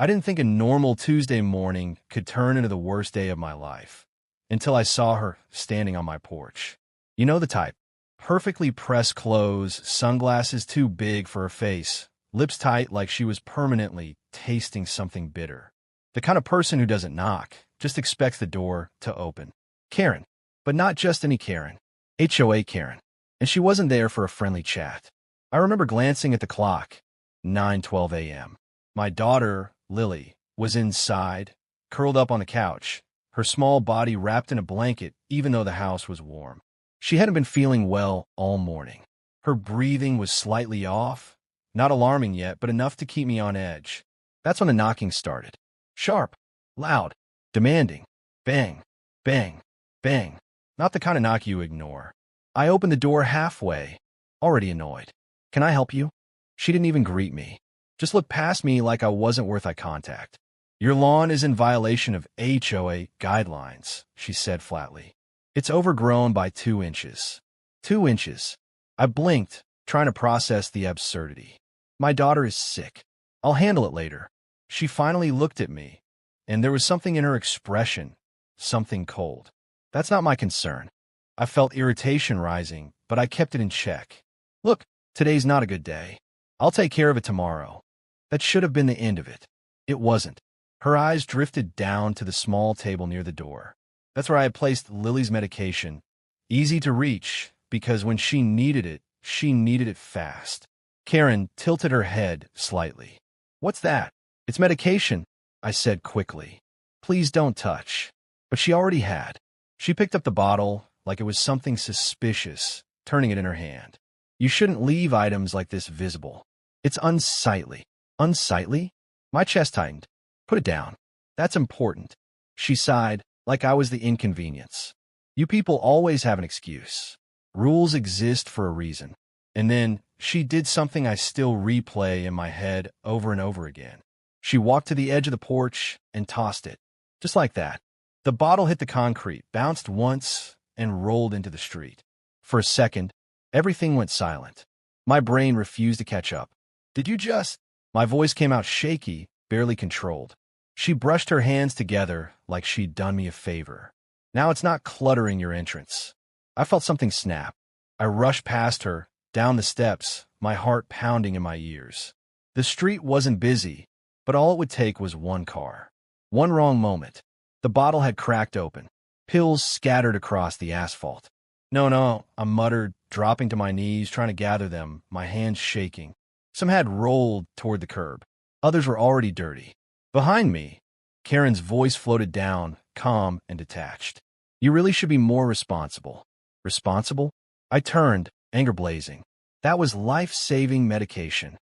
I didn't think a normal Tuesday morning could turn into the worst day of my life until I saw her standing on my porch. You know the type. Perfectly pressed clothes, sunglasses too big for her face, lips tight like she was permanently tasting something bitter. The kind of person who doesn't knock, just expects the door to open. Karen. But not just any Karen. HOA Karen. And she wasn't there for a friendly chat. I remember glancing at the clock. 9:12 a.m. My daughter, Lily, was inside, curled up on the couch, her small body wrapped in a blanket even though the house was warm. She hadn't been feeling well all morning. Her breathing was slightly off, not alarming yet, but enough to keep me on edge. That's when the knocking started. Sharp, loud, demanding. Bang, bang, bang. Not the kind of knock you ignore. I opened the door halfway, already annoyed. "Can I help you?" She didn't even greet me. Just looked past me like I wasn't worth eye contact. "Your lawn is in violation of HOA guidelines," she said flatly. "It's overgrown by 2 inches. 2 inches." I blinked, trying to process the absurdity. "My daughter is sick. I'll handle it later." She finally looked at me, and there was something in her expression, something cold. "That's not my concern." I felt irritation rising, but I kept it in check. "Look, today's not a good day. I'll take care of it tomorrow." That should have been the end of it. It wasn't. Her eyes drifted down to the small table near the door. That's where I had placed Lily's medication. Easy to reach, because when she needed it fast. Karen tilted her head slightly. "What's that?" "It's medication," I said quickly. "Please don't touch." But she already had. She picked up the bottle like it was something suspicious, turning it in her hand. "You shouldn't leave items like this visible. It's unsightly." "Unsightly?" My chest tightened. "Put it down. That's important." She sighed, like I was the inconvenience. "You people always have an excuse. Rules exist for a reason." And then she did something I still replay in my head over and over again. She walked to the edge of the porch and tossed it. Just like that. The bottle hit the concrete, bounced once, and rolled into the street. For a second, everything went silent. My brain refused to catch up. "Did you just—" My voice came out shaky, barely controlled. She brushed her hands together like she'd done me a favor. "Now it's not cluttering your entrance." I felt something snap. I rushed past her, down the steps, my heart pounding in my ears. The street wasn't busy, but all it would take was one car. One wrong moment. The bottle had cracked open. Pills scattered across the asphalt. No, I muttered, dropping to my knees, trying to gather them, my hands shaking. Some had rolled toward the curb. Others were already dirty. Behind me, Karen's voice floated down, calm and detached. "You really should be more responsible." Responsible? I turned, anger blazing. That was life-saving medication.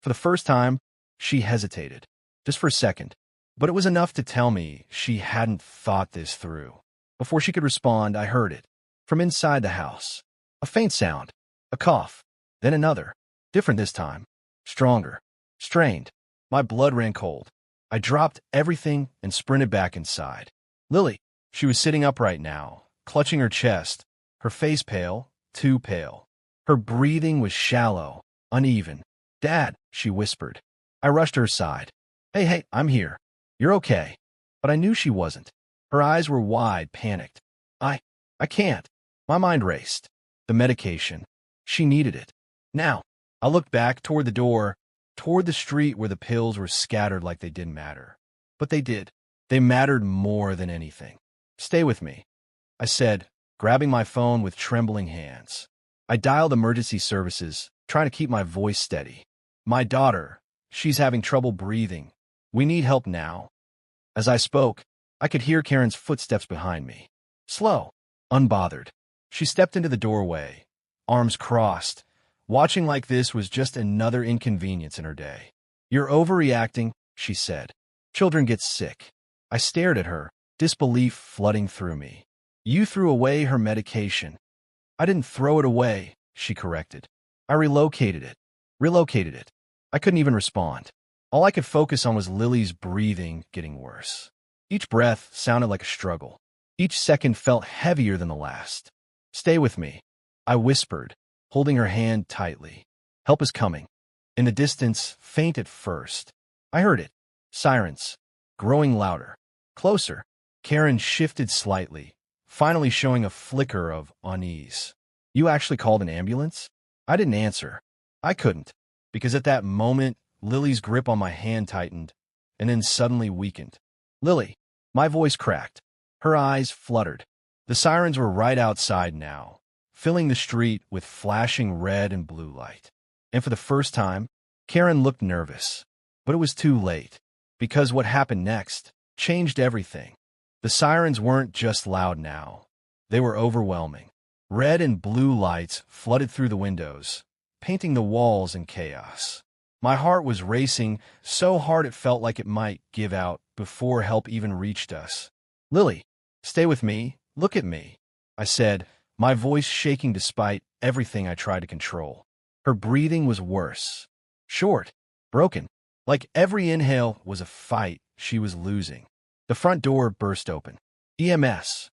For the first time, she hesitated. Just for a second. But it was enough to tell me she hadn't thought this through. Before she could respond, I heard it. From inside the house. A faint sound. A cough. Then another. Different this time. Stronger. Strained. My blood ran cold. I dropped everything and sprinted back inside. Lily. She was sitting upright now, clutching her chest, her face pale, too pale. Her breathing was shallow, uneven. "Dad," she whispered. I rushed to her side. Hey, I'm here. You're okay." But I knew she wasn't. Her eyes were wide, panicked. I can't." My mind raced. The medication. She needed it. Now. I looked back toward the door, toward the street where the pills were scattered like they didn't matter. But they did. They mattered more than anything. "Stay with me," I said, grabbing my phone with trembling hands. I dialed emergency services, trying to keep my voice steady. "My daughter, she's having trouble breathing. We need help now." As I spoke, I could hear Karen's footsteps behind me. Slow, unbothered. She stepped into the doorway, arms crossed. Watching like this was just another inconvenience in her day. "You're overreacting," she said. "Children get sick." I stared at her, disbelief flooding through me. "You threw away her medication." "I didn't throw it away," she corrected. "I relocated it." Relocated it. I couldn't even respond. All I could focus on was Lily's breathing getting worse. Each breath sounded like a struggle. Each second felt heavier than the last. "Stay with me," I whispered, holding her hand tightly. "Help is coming." In the distance, faint at first. I heard it. Sirens. Growing louder. Closer. Karen shifted slightly, finally showing a flicker of unease. You actually called an ambulance? I didn't answer. I couldn't, because at that moment, Lily's grip on my hand tightened, and then suddenly weakened. Lily. My voice cracked. Her eyes fluttered. The sirens were right outside now, filling the street with flashing red and blue light. And for the first time, Karen looked nervous. But it was too late, because what happened next changed everything. The sirens weren't just loud now. They were overwhelming. Red and blue lights flooded through the windows, painting the walls in chaos. My heart was racing so hard it felt like it might give out before help even reached us. Lily, stay with me. Look at me, I said, my voice shaking despite everything I tried to control. Her breathing was worse. Short, broken. Like every inhale was a fight she was losing. The front door burst open. EMS.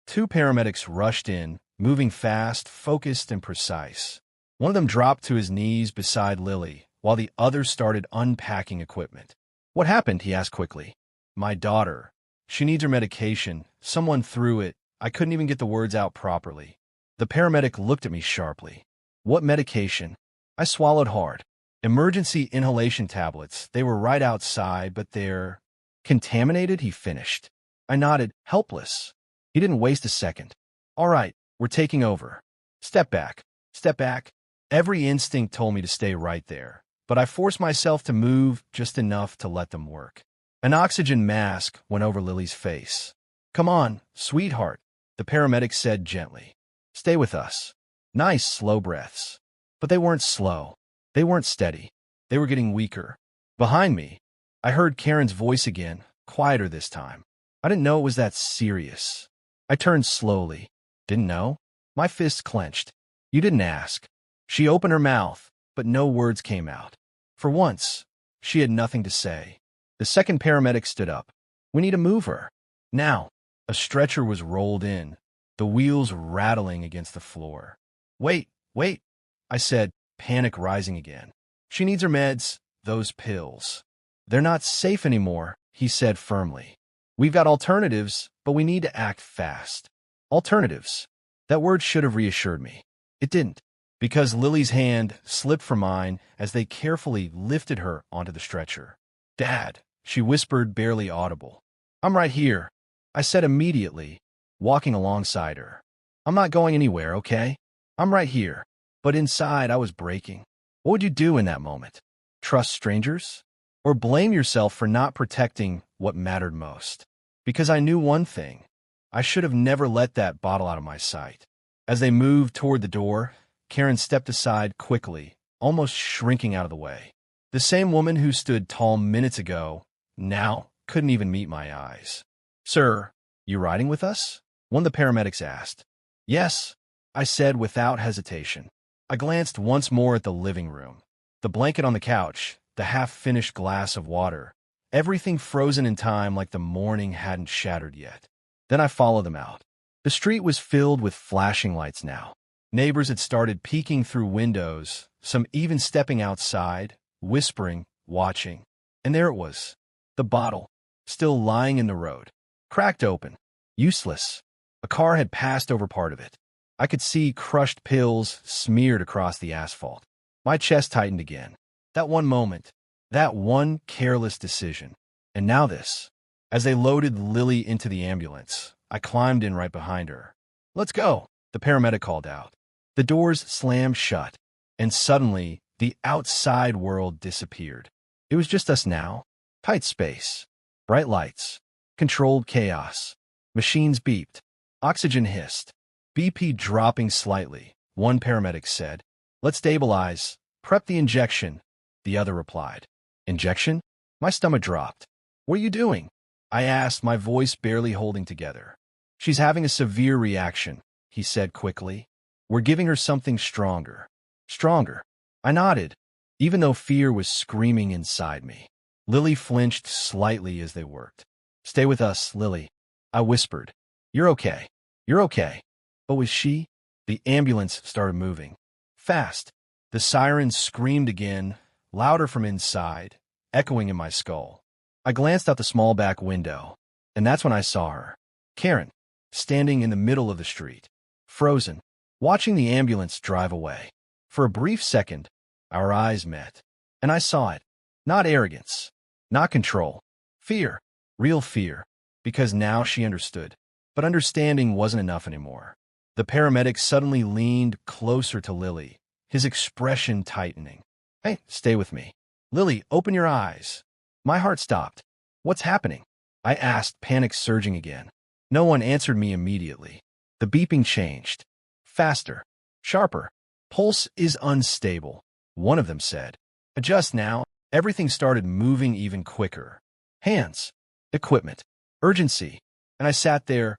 2 paramedics rushed in, moving fast, focused, and precise. One of them dropped to his knees beside Lily, while the other started unpacking equipment. What happened? He asked quickly. My daughter. She needs her medication. Someone threw it. I couldn't even get the words out properly. The paramedic looked at me sharply. What medication? I swallowed hard. Emergency inhalation tablets. They were right outside, but they're contaminated, he finished. I nodded, helpless. He didn't waste a second. All right, we're taking over. Step back. Step back. Every instinct told me to stay right there, but I forced myself to move just enough to let them work. An oxygen mask went over Lily's face. Come on, sweetheart, the paramedic said gently. Stay with us. Nice, slow breaths. But they weren't slow. They weren't steady. They were getting weaker. Behind me, I heard Karen's voice again, quieter this time. I didn't know it was that serious. I turned slowly. Didn't know? My fists clenched. You didn't ask. She opened her mouth, but no words came out. For once, she had nothing to say. The second paramedic stood up. We need to move her. Now. A stretcher was rolled in, the wheels rattling against the floor. Wait, I said, panic rising again. She needs her meds, those pills. They're not safe anymore, he said firmly. We've got alternatives, but we need to act fast. Alternatives. That word should have reassured me. It didn't, because Lily's hand slipped from mine as they carefully lifted her onto the stretcher. Dad, she whispered, barely audible. I'm right here, I said immediately, walking alongside her. I'm not going anywhere, okay? I'm right here. But inside, I was breaking. What would you do in that moment? Trust strangers? Or blame yourself for not protecting what mattered most? Because I knew one thing. I should have never let that bottle out of my sight. As they moved toward the door, Karen stepped aside quickly, almost shrinking out of the way. The same woman who stood tall minutes ago now couldn't even meet my eyes. Sir, you riding with us? One of the paramedics asked. Yes, I said without hesitation. I glanced once more at the living room. The blanket on the couch, the half-finished glass of water, everything frozen in time like the morning hadn't shattered yet. Then I followed them out. The street was filled with flashing lights now. Neighbors had started peeking through windows, some even stepping outside, whispering, watching. And there it was, the bottle, still lying in the road. Cracked open. Useless. A car had passed over part of it. I could see crushed pills smeared across the asphalt. My chest tightened again. That one moment. That one careless decision. And now this. As they loaded Lily into the ambulance, I climbed in right behind her. Let's go, the paramedic called out. The doors slammed shut, and suddenly the outside world disappeared. It was just us now. Tight space. Bright lights. Controlled chaos. Machines beeped. Oxygen hissed. BP dropping slightly. One paramedic said, Let's stabilize. Prep the injection. The other replied, Injection? My stomach dropped. What are you doing? I asked, my voice barely holding together. She's having a severe reaction, he said quickly. We're giving her something stronger. Stronger. I nodded, even though fear was screaming inside me. Lily flinched slightly as they worked. Stay with us, Lily, I whispered. You're okay. You're okay. But was she? The ambulance started moving. Fast. The sirens screamed again, louder from inside, echoing in my skull. I glanced out the small back window, and that's when I saw her. Karen, standing in the middle of the street, frozen, watching the ambulance drive away. For a brief second, our eyes met, and I saw it. Not arrogance, not control, fear, real fear, because now she understood. But understanding wasn't enough anymore. The paramedic suddenly leaned closer to Lily, his expression tightening. Hey, stay with me. Lily, open your eyes. My heart stopped. What's happening? I asked, panic surging again. No one answered me immediately. The beeping changed. Faster. Sharper. Pulse is unstable, one of them said. Adjust now. Everything started moving even quicker. Hands. Equipment. Urgency. And I sat there,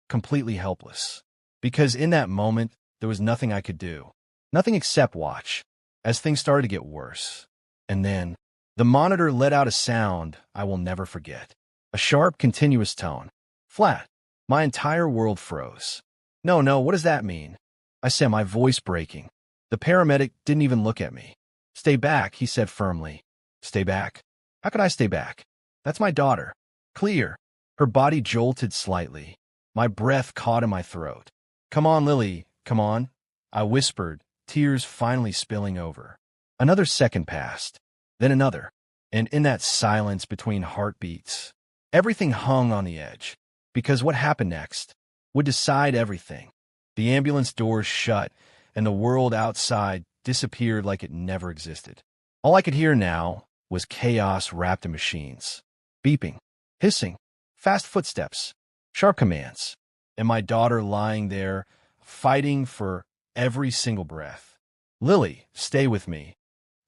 completely helpless. Because in that moment, there was nothing I could do. Nothing except watch, as things started to get worse. And then, the monitor let out a sound I will never forget. A sharp, continuous tone. Flat. My entire world froze. No, what does that mean? I said, my voice breaking. The paramedic didn't even look at me. Stay back, he said firmly. Stay back? How could I stay back? That's my daughter. Clear. Her body jolted slightly. My breath caught in my throat. Come on, Lily, come on. I whispered, tears finally spilling over. Another second passed, then another, and in that silence between heartbeats, everything hung on the edge, because what happened next would decide everything. The ambulance doors shut, and the world outside disappeared like it never existed. All I could hear now was chaos wrapped in machines. Beeping, hissing, fast footsteps, sharp commands, and my daughter lying there, fighting for every single breath. Lily, stay with me.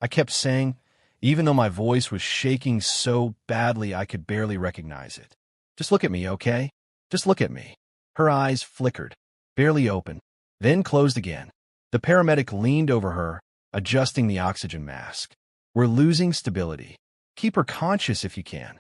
I kept saying, even though my voice was shaking so badly I could barely recognize it. Just look at me, okay? Just look at me. Her eyes flickered, barely open, then closed again. The paramedic leaned over her, adjusting the oxygen mask. We're losing stability. Keep her conscious if you can.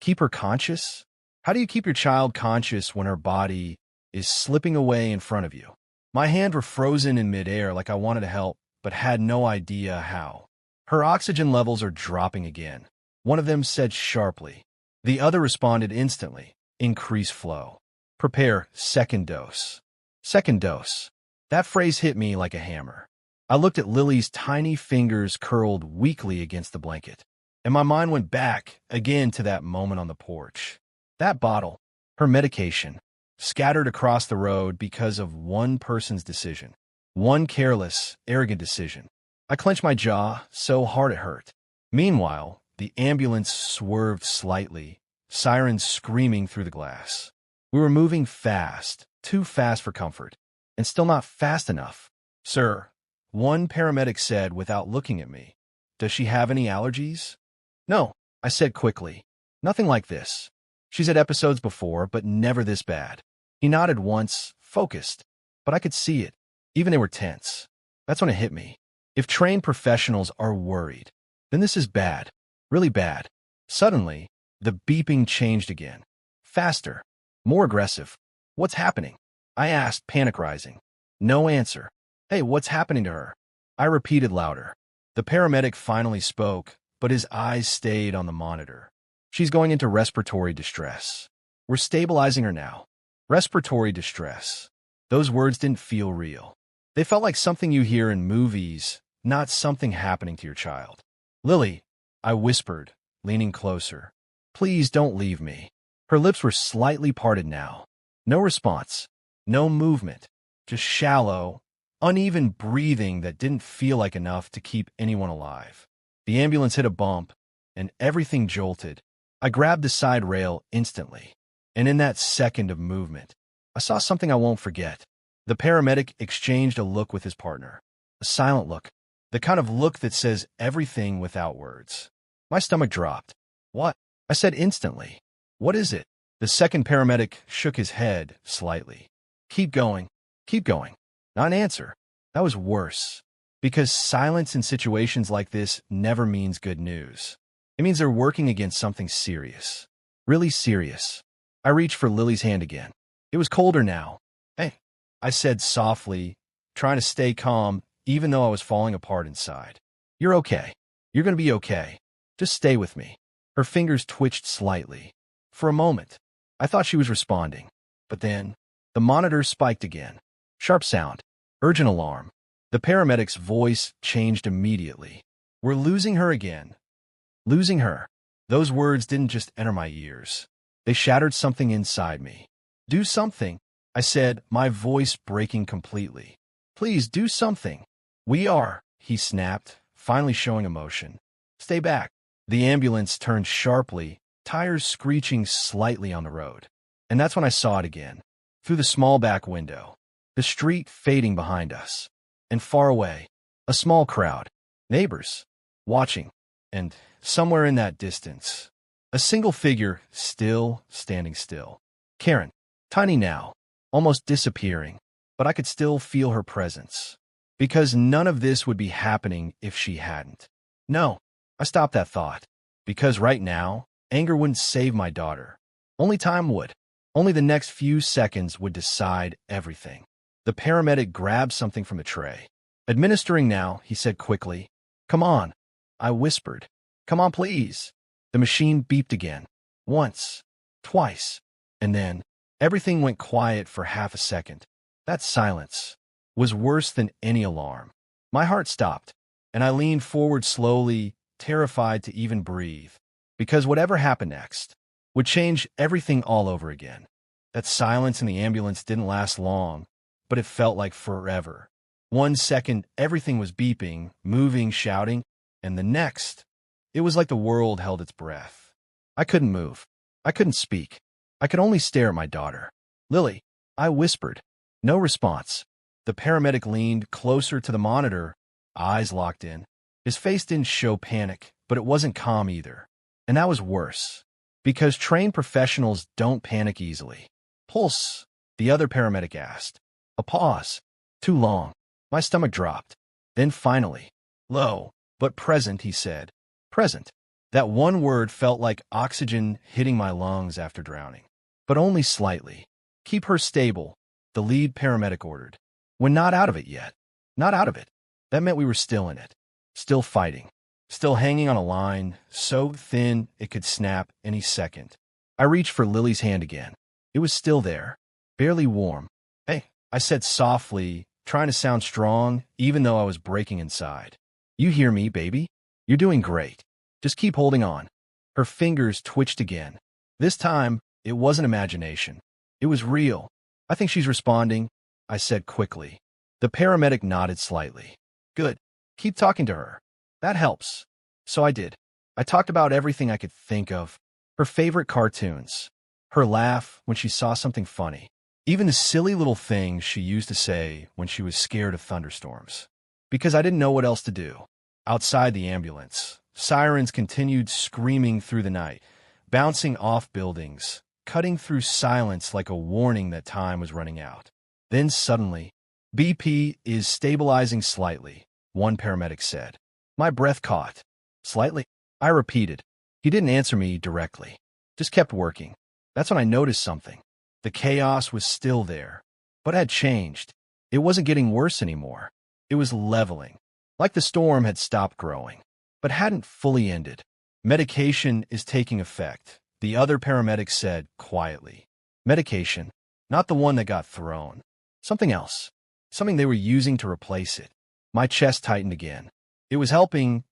Keep her conscious? How do you keep your child conscious when her body is slipping away in front of you? My hands were frozen in midair like I wanted to help, but had no idea how. Her oxygen levels are dropping again. One of them said sharply. The other responded instantly. Increase flow. Prepare second dose. Second dose. That phrase hit me like a hammer. I looked at Lily's tiny fingers curled weakly against the blanket, and my mind went back again to that moment on the porch. That bottle, her medication, scattered across the road because of one person's decision. One careless, arrogant decision. I clenched my jaw so hard it hurt. Meanwhile, the ambulance swerved slightly, sirens screaming through the glass. We were moving fast, too fast for comfort, and still not fast enough. Sir, one paramedic said without looking at me. Does she have any allergies? No, I said quickly. Nothing like this. She's had episodes before, but never this bad. He nodded once, focused, but I could see it. Even they were tense. That's when it hit me. If trained professionals are worried, then this is bad. Really bad. Suddenly, the beeping changed again. Faster. More aggressive. What's happening? I asked, panic rising. No answer. Hey, what's happening to her? I repeated louder. The paramedic finally spoke, but his eyes stayed on the monitor. She's going into respiratory distress. We're stabilizing her now. Respiratory distress. Those words didn't feel real. They felt like something you hear in movies, not something happening to your child. Lily, I whispered, leaning closer. Please don't leave me. Her lips were slightly parted now. No response. No movement. Just shallow, uneven breathing that didn't feel like enough to keep anyone alive. The ambulance hit a bump, and everything jolted. I grabbed the side rail instantly, and in that second of movement, I saw something I won't forget. The paramedic exchanged a look with his partner. A silent look. The kind of look that says everything without words. My stomach dropped. What? I said instantly. What is it? The second paramedic shook his head slightly. Keep going. Keep going. Not an answer. That was worse. Because silence in situations like this never means good news. It means they're working against something serious. Really serious. I reached for Lily's hand again. It was colder now. Hey, I said softly, trying to stay calm even though I was falling apart inside. You're okay. You're going to be okay. Just stay with me. Her fingers twitched slightly. For a moment, I thought she was responding. But then, the monitor spiked again. Sharp sound. Urgent alarm. The paramedic's voice changed immediately. We're losing her again. Losing her. Those words didn't just enter my ears. They shattered something inside me. Do something, I said, my voice breaking completely. Please do something. We are, he snapped, finally showing emotion. Stay back. The ambulance turned sharply, tires screeching slightly on the road. And that's when I saw it again. Through the small back window. The street fading behind us. And far away, a small crowd. Neighbors. Watching. And somewhere in that distance, a single figure still standing still. Karen. Tiny now. Almost disappearing. But I could still feel her presence. Because none of this would be happening if she hadn't. No. I stopped that thought. Because right now, anger wouldn't save my daughter. Only time would. Only the next few seconds would decide everything. The paramedic grabbed something from the tray. Administering now, he said quickly. Come on. I whispered. Come on, please. The machine beeped again. Once. Twice. And then, everything went quiet for half a second. That silence was worse than any alarm. My heart stopped, and I leaned forward slowly, terrified to even breathe, because whatever happened next would change everything all over again. That silence in the ambulance didn't last long, but it felt like forever. 1 second, everything was beeping, moving, shouting, and the next, it was like the world held its breath. I couldn't move. I couldn't speak. I could only stare at my daughter. Lily, I whispered. No response. The paramedic leaned closer to the monitor, eyes locked in. His face didn't show panic, but it wasn't calm either. And that was worse, because trained professionals don't panic easily. Pulse, the other paramedic asked. A pause. Too long. My stomach dropped. Then finally, low, but present, he said. Present. That one word felt like oxygen hitting my lungs after drowning. But only slightly. Keep her stable, the lead paramedic ordered. We're not out of it yet. Not out of it. That meant we were still in it. Still fighting. Still hanging on a line, so thin it could snap any second. I reached for Lily's hand again. It was still there. Barely warm. Hey, I said softly, trying to sound strong, even though I was breaking inside. You hear me, baby? You're doing great. Just keep holding on. Her fingers twitched again. This time, it wasn't imagination. It was real. I think she's responding, I said quickly. The paramedic nodded slightly. Good. Keep talking to her. That helps. So I did. I talked about everything I could think of. Her favorite cartoons. Her laugh when she saw something funny. Even the silly little things she used to say when she was scared of thunderstorms. Because I didn't know what else to do. Outside the ambulance, sirens continued screaming through the night, bouncing off buildings, cutting through silence like a warning that time was running out. Then suddenly, BP is stabilizing slightly, one paramedic said. My breath caught. Slightly, I repeated. He didn't answer me directly, just kept working. That's when I noticed something. The chaos was still there, but had changed. It wasn't getting worse anymore. It was leveling, like the storm had stopped growing, but hadn't fully ended. Medication is taking effect, the other paramedic said quietly. Medication, not the one that got thrown. Something else. Something they were using to replace it. My chest tightened again. It was helping,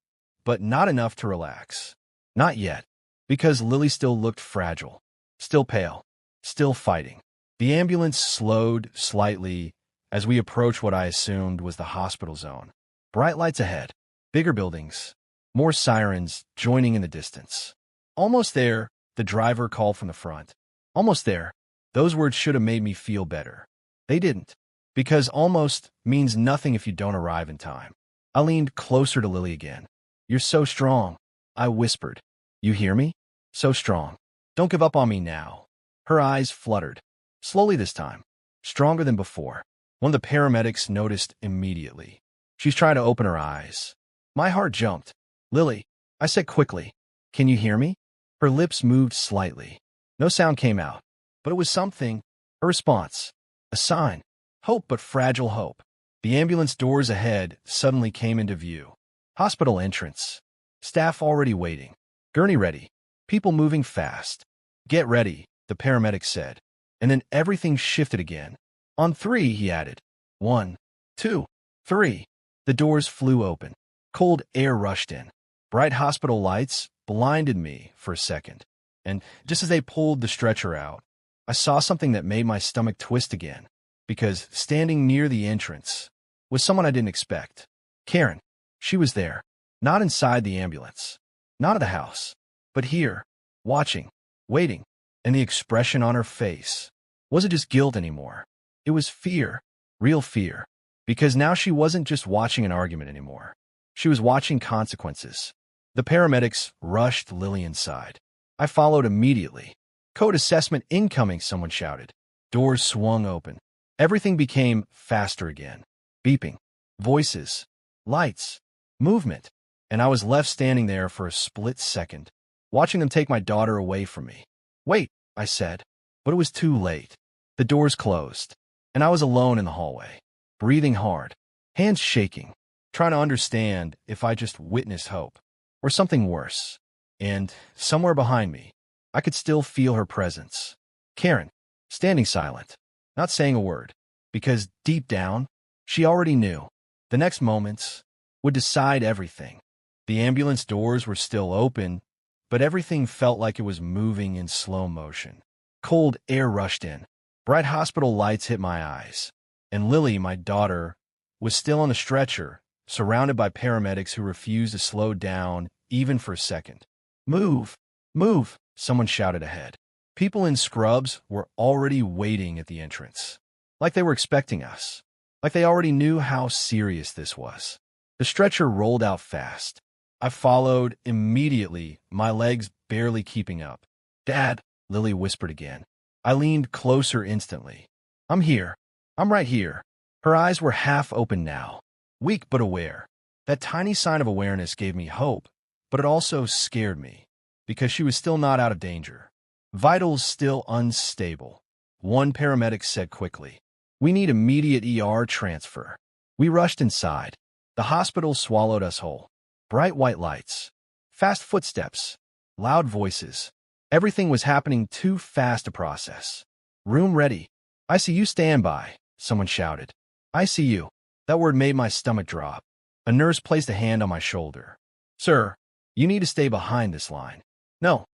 but not enough to relax. Not yet, because Lily still looked fragile, still pale, still fighting. The ambulance slowed slightly as we approached what I assumed was the hospital zone. Bright lights ahead, bigger buildings, more sirens joining in the distance. Almost there, the driver called from the front. Almost there. Those words should have made me feel better. They didn't, because almost means nothing if you don't arrive in time. I leaned closer to Lily again. You're so strong, I whispered. You hear me? So strong. Don't give up on me now. Her eyes fluttered. Slowly this time. Stronger than before. One of the paramedics noticed immediately. She's trying to open her eyes. My heart jumped. Lily, I said quickly. Can you hear me? Her lips moved slightly. No sound came out. But it was something. A response. A sign. Hope, but fragile hope. The ambulance doors ahead suddenly came into view. Hospital entrance. Staff already waiting. Gurney ready. People moving fast. Get ready, the paramedic said. And then everything shifted again. On three, he added. 1, 2, 3. The doors flew open. Cold air rushed in. Bright hospital lights blinded me for a second. And just as they pulled the stretcher out, I saw something that made my stomach twist again. Because standing near the entrance was someone I didn't expect. Karen. She was there. Not inside the ambulance. Not at the house. But here. Watching. Waiting. And the expression on her face wasn't just guilt anymore. It was fear. Real fear. Because now she wasn't just watching an argument anymore. She was watching consequences. The paramedics rushed Lily inside. I followed immediately. Code assessment incoming, someone shouted. Doors swung open. Everything became faster again. Beeping. Voices. Lights. Movement. And I was left standing there for a split second, watching them take my daughter away from me. Wait, I said. But it was too late. The doors closed, and I was alone in the hallway, breathing hard, hands shaking, trying to understand if I just witnessed hope or something worse. And somewhere behind me, I could still feel her presence. Karen, standing silent, not saying a word, because deep down, she already knew. The next moments would decide everything. The ambulance doors were still open, but everything felt like it was moving in slow motion. Cold air rushed in. Bright hospital lights hit my eyes. And Lily, my daughter, was still on the stretcher, surrounded by paramedics who refused to slow down even for a second. Move! Move! Someone shouted ahead. People in scrubs were already waiting at the entrance. Like they were expecting us. Like they already knew how serious this was. The stretcher rolled out fast. I followed immediately, my legs barely keeping up. Dad, Lily whispered again. I leaned closer instantly. I'm here. I'm right here. Her eyes were half open now, weak but aware. That tiny sign of awareness gave me hope, but it also scared me, because she was still not out of danger. Vitals still unstable. One paramedic said quickly, "We need immediate ER transfer." We rushed inside. The hospital swallowed us whole. Bright white lights, fast footsteps, loud voices. Everything was happening too fast to process. Room ready. ICU standby, someone shouted. ICU. That word made my stomach drop. A nurse placed a hand on my shoulder. Sir, you need to stay behind this line. No,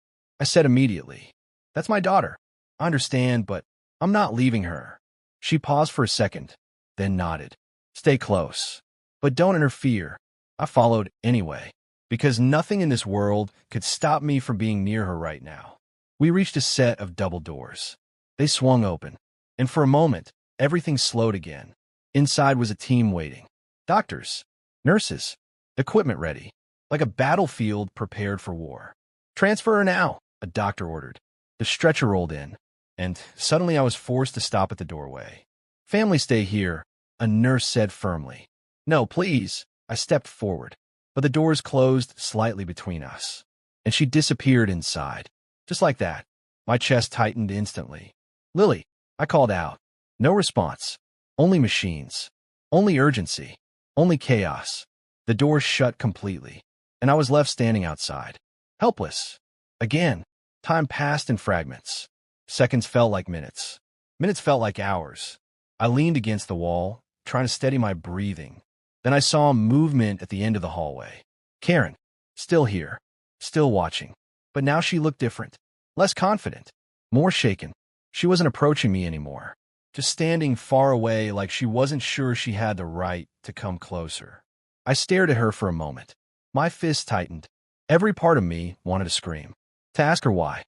I said immediately. That's my daughter. I understand, but I'm not leaving her. She paused for a second, then nodded. Stay close, but don't interfere. I followed anyway, because nothing in this world could stop me from being near her right now. We reached a set of double doors. They swung open, and for a moment, everything slowed again. Inside was a team waiting. Doctors, nurses, equipment ready, like a battlefield prepared for war. Transfer her now, a doctor ordered. The stretcher rolled in, and suddenly I was forced to stop at the doorway. Family stay here, a nurse said firmly. No, please. I stepped forward, but the doors closed slightly between us, and she disappeared inside. Just like that, my chest tightened instantly. Lily, I called out. No response. Only machines. Only urgency. Only chaos. The doors shut completely, and I was left standing outside, helpless. Again, time passed in fragments. Seconds felt like minutes. Minutes felt like hours. I leaned against the wall, trying to steady my breathing. Then I saw movement at the end of the hallway. Karen, still here, still watching. But now she looked different, less confident, more shaken. She wasn't approaching me anymore, just standing far away like she wasn't sure she had the right to come closer. I stared at her for a moment. My fists tightened. Every part of me wanted to scream, to ask her why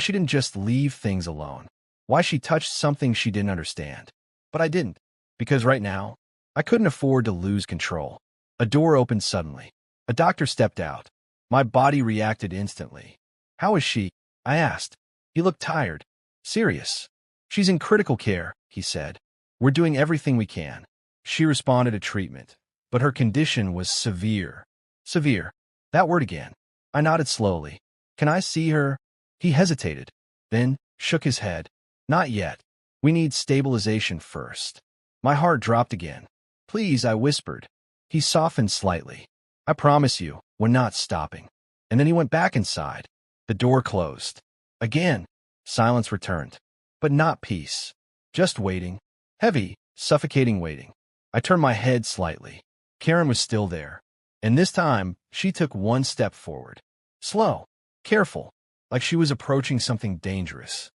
she didn't just leave things alone, why she touched something she didn't understand. But I didn't, because right now, I couldn't afford to lose control. A door opened suddenly. A doctor stepped out. My body reacted instantly. How is she? I asked. He looked tired, serious. She's in critical care, he said. We're doing everything we can. She responded to treatment, but her condition was severe. Severe. That word again. I nodded slowly. Can I see her? He hesitated, then shook his head. Not yet. We need stabilization first. My heart dropped again. Please, I whispered. He softened slightly. I promise you, we're not stopping. And then he went back inside. The door closed. Again, silence returned. But not peace. Just waiting. Heavy, suffocating waiting. I turned my head slightly. Karen was still there. And this time, she took one step forward. Slow. Careful. Like she was approaching something dangerous.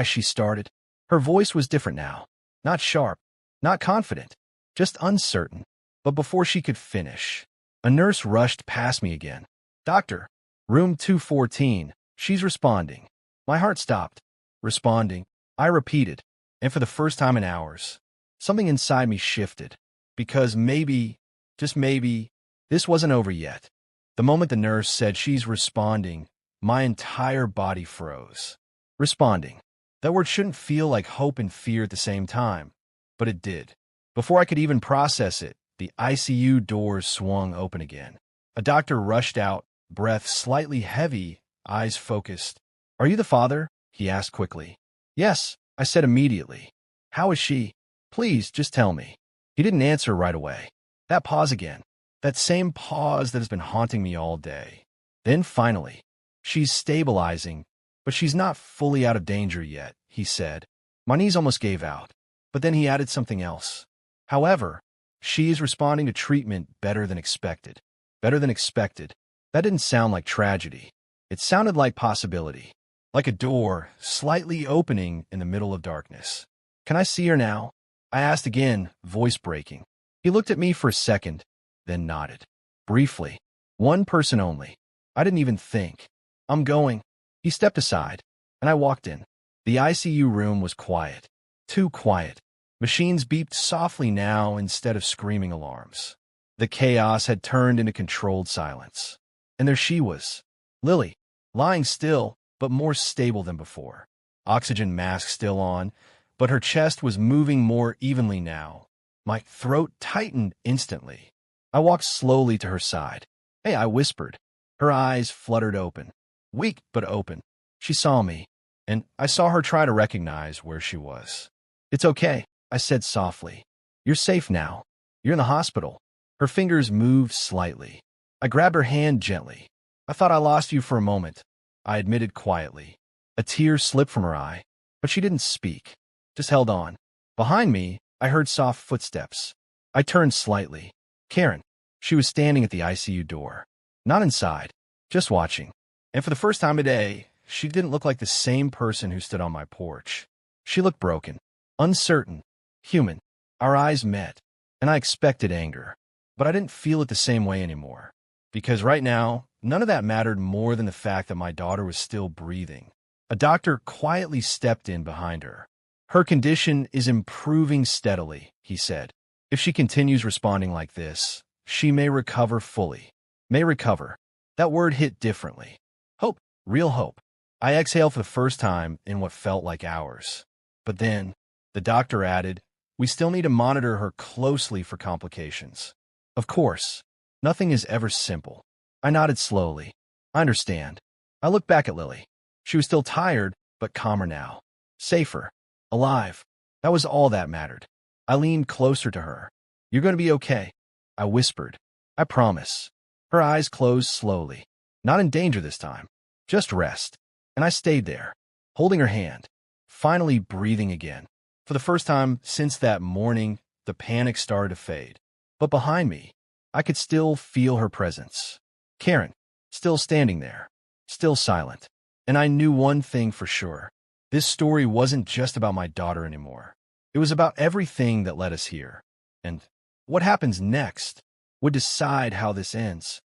She started. Her voice was different now. Not sharp. Not confident. Just uncertain. But before she could finish, a nurse rushed past me again. Doctor. Room 214. She's responding. My heart stopped. Responding. I repeated. And for the first time in hours, something inside me shifted. Because maybe, just maybe, this wasn't over yet. The moment the nurse said she's responding, my entire body froze. Responding. That word shouldn't feel like hope and fear at the same time, but it did. Before I could even process it, the ICU doors swung open again. A doctor rushed out, breath slightly heavy, eyes focused. Are you the father? He asked quickly. Yes, I said immediately. How is she? Please, just tell me. He didn't answer right away. That pause again. That same pause that has been haunting me all day. Then finally, she's stabilizing, but she's not fully out of danger yet, he said. My knees almost gave out, but then he added something else. However, she is responding to treatment better than expected. Better than expected. That didn't sound like tragedy. It sounded like possibility. Like a door slightly opening in the middle of darkness. Can I see her now? I asked again, voice breaking. He looked at me for a second, then nodded. Briefly. One person only. I didn't even think. I'm going. He stepped aside, and I walked in. The ICU room was quiet. Too quiet. Machines beeped softly now instead of screaming alarms. The chaos had turned into controlled silence. And there she was, Lily, lying still, but more stable than before. Oxygen mask still on, but her chest was moving more evenly now. My throat tightened instantly. I walked slowly to her side. Hey, I whispered. Her eyes fluttered open. Weak, but open. She saw me, and I saw her try to recognize where she was. It's okay, I said softly. You're safe now. You're in the hospital. Her fingers moved slightly. I grabbed her hand gently. I thought I lost you for a moment, I admitted quietly. A tear slipped from her eye, but she didn't speak, just held on. Behind me, I heard soft footsteps. I turned slightly. Karen. She was standing at the ICU door. Not inside, just watching. And for the first time today, she didn't look like the same person who stood on my porch. She looked broken, uncertain, human. Our eyes met, and I expected anger. But I didn't feel it the same way anymore. Because right now, none of that mattered more than the fact that my daughter was still breathing. A doctor quietly stepped in behind her. Her condition is improving steadily, he said. If she continues responding like this, she may recover fully. May recover. That word hit differently. Hope. Real hope. I exhaled for the first time in what felt like hours. But then, the doctor added, we still need to monitor her closely for complications. Of course. Nothing is ever simple. I nodded slowly. I understand. I looked back at Lily. She was still tired, but calmer now. Safer. Alive. That was all that mattered. I leaned closer to her. You're going to be okay, I whispered. I promise. Her eyes closed slowly. Not in danger this time. Just rest. And I stayed there, holding her hand, finally breathing again. For the first time since that morning, the panic started to fade. But behind me, I could still feel her presence. Karen, still standing there, still silent. And I knew one thing for sure. This story wasn't just about my daughter anymore. It was about everything that led us here. And what happens next would decide how this ends.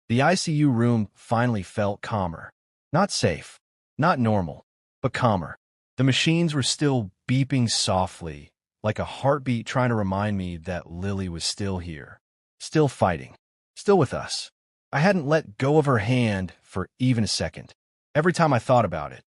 The ICU room finally felt calmer. Not safe, not normal, but calmer. The machines were still beeping softly, like a heartbeat trying to remind me that Lily was still here. Still fighting. Still with us. I hadn't let go of her hand for even a second. Every time I thought about it,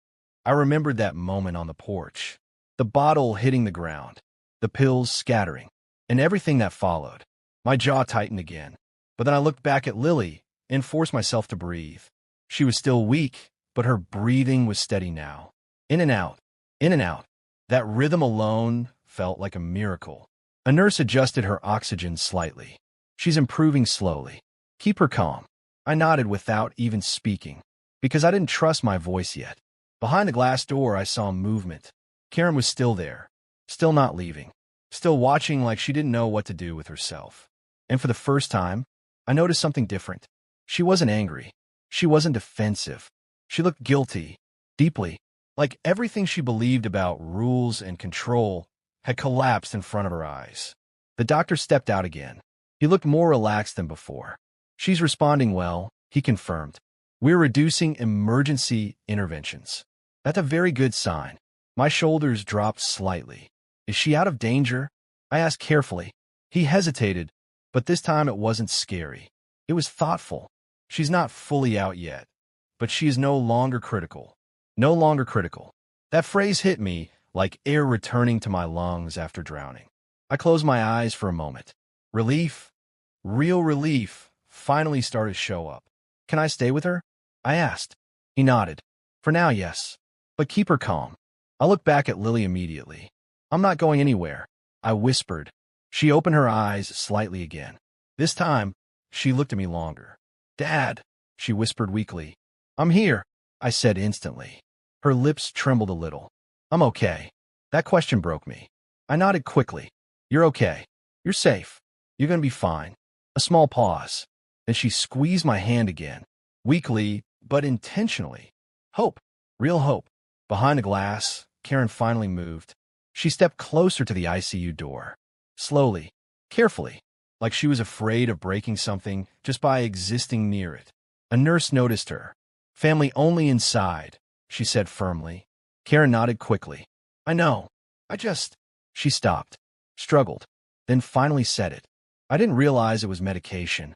I remembered that moment on the porch. The bottle hitting the ground. The pills scattering. And everything that followed. My jaw tightened again. But then I looked back at Lily and forced myself to breathe. She was still weak, but her breathing was steady now. In and out. In and out. That rhythm alone felt like a miracle. A nurse adjusted her oxygen slightly. She's improving slowly. Keep her calm. I nodded without even speaking. because I didn't trust my voice yet. Behind the glass door, I saw movement. Karen was still there, still not leaving, still watching like she didn't know what to do with herself. And for the first time, I noticed something different. She wasn't angry. She wasn't defensive. She looked guilty, deeply, like everything she believed about rules and control had collapsed in front of her eyes. The doctor stepped out again. He looked more relaxed than before. She's responding well, he confirmed. We're reducing emergency interventions. That's a very good sign. My shoulders dropped slightly. Is she out of danger? I asked carefully. He hesitated, but this time it wasn't scary. It was thoughtful. She's not fully out yet, but she is no longer critical. No longer critical. That phrase hit me like air returning to my lungs after drowning. I closed my eyes for a moment. Relief, real relief, finally started to show up. Can I stay with her? I asked. He nodded. For now, yes. But keep her calm. I looked back at Lily immediately. I'm not going anywhere, I whispered. She opened her eyes slightly again. This time, she looked at me longer. Dad, she whispered weakly. I'm here, I said instantly. Her lips trembled a little. I'm okay. That question broke me. I nodded quickly. You're okay. You're safe. You're going to be fine. A small pause. Then she squeezed my hand again. Weakly, but intentionally. Hope. Real hope. Behind the glass, Karen finally moved. She stepped closer to the ICU door. Slowly, carefully, like she was afraid of breaking something just by existing near it. A nurse noticed her. Family only inside, she said firmly. Karen nodded quickly. I know. She stopped, struggled, then finally said it. I didn't realize it was medication.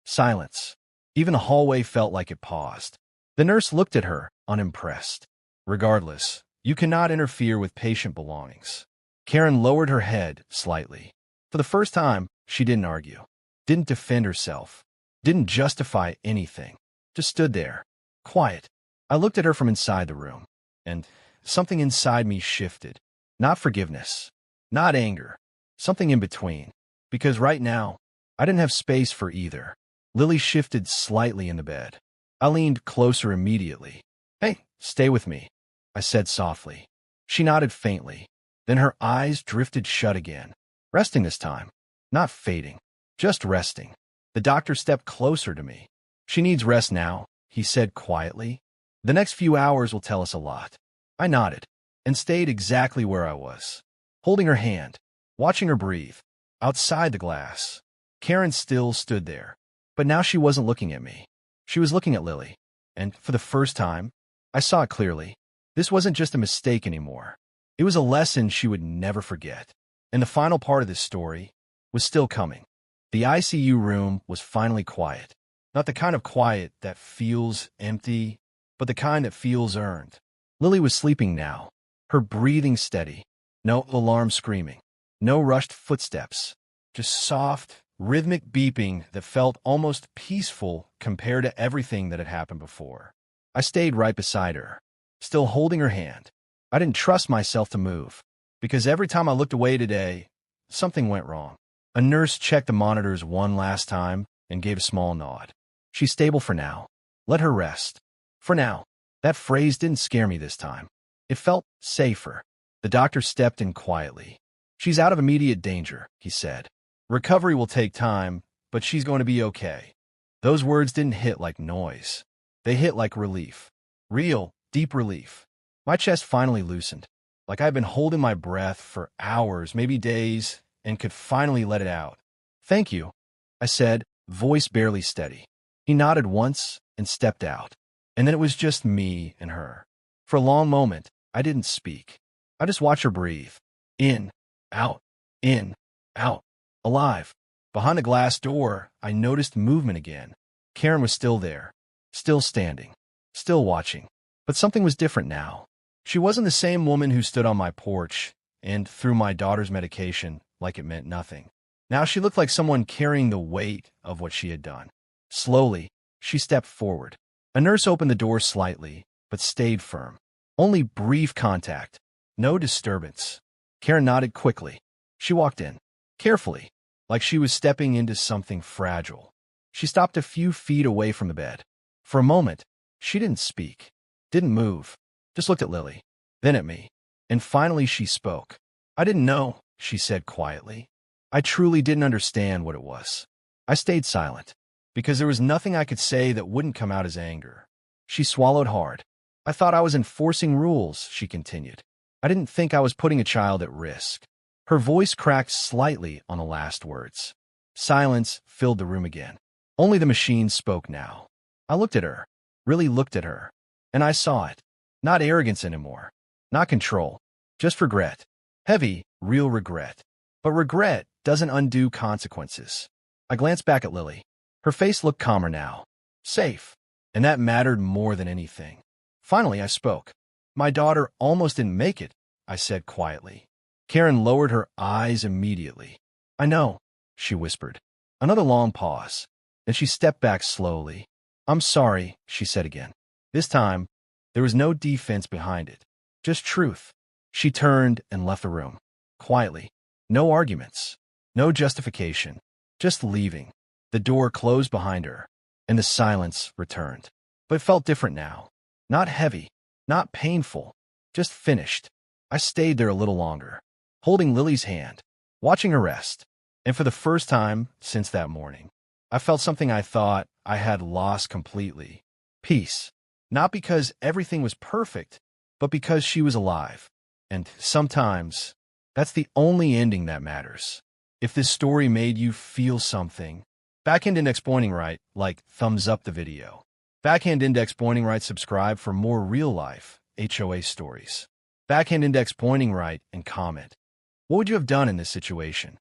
Silence. Even the hallway felt like it paused. The nurse looked at her, unimpressed. Regardless, you cannot interfere with patient belongings. Karen lowered her head slightly. For the first time, she didn't argue, didn't defend herself, didn't justify anything. Just stood there, quiet. I looked at her from inside the room, and something inside me shifted. Not forgiveness, not anger, something in between. Because right now, I didn't have space for either. Lily shifted slightly in the bed. I leaned closer immediately. Hey, stay with me, I said softly. She nodded faintly. Then her eyes drifted shut again. Resting this time. Not fading. Just resting. The doctor stepped closer to me. She needs rest now, he said quietly. The next few hours will tell us a lot. I nodded and stayed exactly where I was, holding her hand, watching her breathe. Outside the glass, Karen still stood there, but now she wasn't looking at me. She was looking at Lily, and for the first time, I saw it clearly. This wasn't just a mistake anymore. It was a lesson she would never forget. And the final part of this story was still coming. The ICU room was finally quiet. Not the kind of quiet that feels empty, but the kind that feels earned. Lily was sleeping now, her breathing steady. No alarm screaming. No rushed footsteps. Just soft, rhythmic beeping that felt almost peaceful compared to everything that had happened before. I stayed right beside her, still holding her hand. I didn't trust myself to move, because every time I looked away today, something went wrong. A nurse checked the monitors one last time and gave a small nod. She's stable for now. Let her rest. For now. That phrase didn't scare me this time. It felt safer. The doctor stepped in quietly. She's out of immediate danger, he said. Recovery will take time, but she's going to be okay. Those words didn't hit like noise. They hit like relief. Real, deep relief. My chest finally loosened, like I'd been holding my breath for hours, maybe days, and could finally let it out. Thank you, I said, voice barely steady. He nodded once and stepped out, and then it was just me and her. For a long moment, I didn't speak. I just watched her breathe. In, out, alive. Behind the glass door, I noticed movement again. Karen was still there, still standing, still watching. But something was different now. She wasn't the same woman who stood on my porch and threw my daughter's medication like it meant nothing. Now she looked like someone carrying the weight of what she had done. Slowly, she stepped forward. A nurse opened the door slightly, but stayed firm. Only brief contact. No disturbance. Karen nodded quickly. She walked in, carefully, like she was stepping into something fragile. She stopped a few feet away from the bed. For a moment, She didn't speak, didn't move, just looked at Lily, then at me. And finally she spoke. I didn't know, she said quietly. I truly didn't understand what it was. I stayed silent, because there was nothing I could say that wouldn't come out as anger. She swallowed hard. I thought I was enforcing rules, she continued. I didn't think I was putting a child at risk. Her voice cracked slightly on the last words. Silence filled the room again. Only the machine spoke now. I looked at her, really looked at her, and I saw it. Not arrogance anymore, not control, just regret. Heavy, real regret. But regret doesn't undo consequences. I glanced back at Lily. Her face looked calmer now. Safe. And that mattered more than anything. Finally, I spoke. My daughter almost didn't make it, I said quietly. Karen lowered her eyes immediately. I know, she whispered. Another long pause. Then she stepped back slowly. I'm sorry, she said again. This time, there was no defense behind it. Just truth. She turned and left the room. Quietly. No arguments. No justification. Just leaving. The door closed behind her, and the silence returned. But it felt different now. Not heavy. Not painful. Just finished. I stayed there a little longer, holding Lily's hand, watching her rest. And for the first time since that morning, I felt something I thought I had lost completely. Peace. Not because everything was perfect, but because she was alive. And sometimes, that's the only ending that matters. If this story made you feel something, backhand index pointing right, like thumbs up the video. Backhand index pointing right, subscribe for more real-life HOA stories. Backhand index pointing right and comment. What would you have done in this situation?